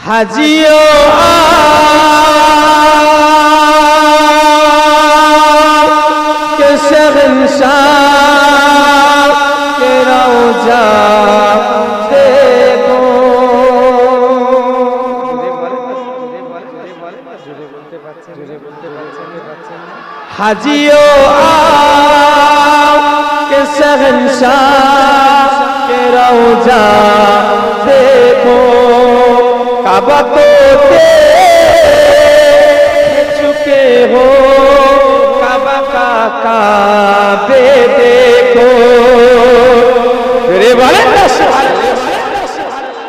হাজিও के शहंशाह के रौजा देखो। हाजियो के शहंशाह के रौजा देखो। काबा तो देख चुके हो, काबा का काबे देखो। रे बोले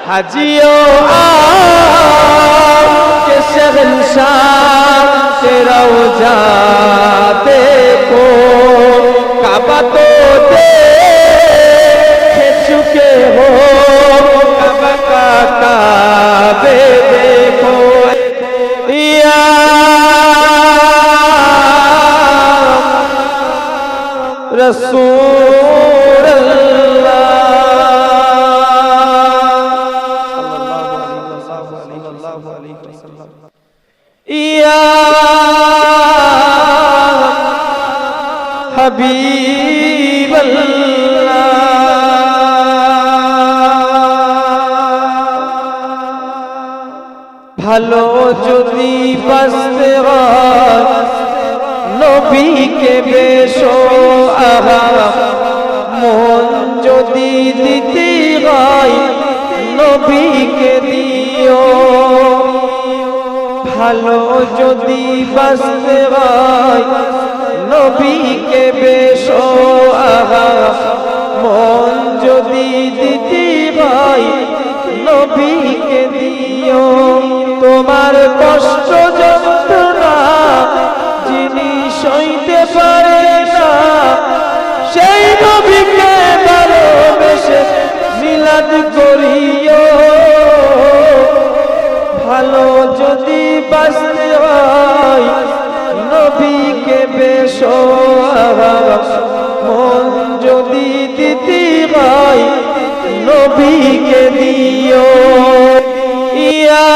हाजियो के शहंशाह के रौजा देखो। काबा तो देख चुके हो, काबा का काबे देखो। या रसूल अल्लाह या हबीब अल्लाह। ভালো যদি বাসতে হয় নবীকে বেশো আহা, মন যদি দিতে হয় নবীকে দিও। ভালো যদি বাসতে হয় নবীকে বেশো আহা, মন যদি দিতে হয় নবীকে দিও। তোমার কষ্ট যন্ত্রণা যিনি সইতে পারে না, সেই নবীকে ভালোবেসে মিলাদ করিও। ভালো যদি বাঁচতে হয় নবীকে বেশো আহা, মন যদি দিতে হয় নবীকে দিও। ইয়া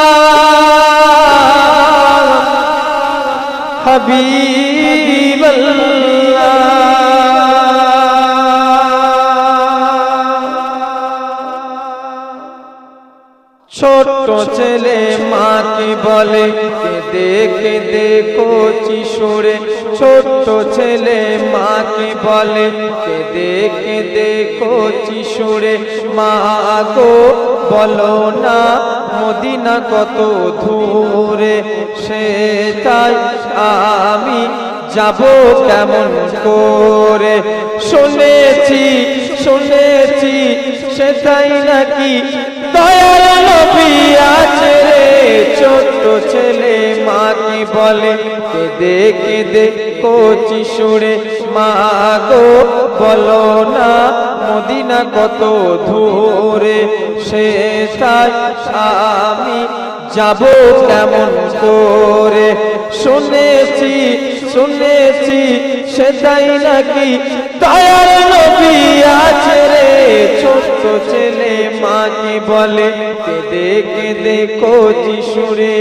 হাবিব আল্লাহ। ছোট ছেলে মাকে বলে কেঁদে কেঁদে কচি সুরে। ছোট ছেলে মাকে বলে কেঁদে কেঁদে কচি সুরে, মা গো বলো না মদিনা কত দূরে। সেটাই আমি যাব কেমন করে। শুনেছি শুনেছি সেটাই নাকি দয়ার নবী আছে রে। ছোট্ট ছেলে মাকে বলে কেঁদে কেঁদে কচি সুরে, মা গো বলো না মদিনা কত দূরে। সেটাই আমি যাব কেমন করে। শুনেছি শুনেছি সেটাই নাকি দয়ার নবী আছে রে। ছোট্ট ছেলে মাকে বলে কেঁদে কেঁদে কচি সুরে।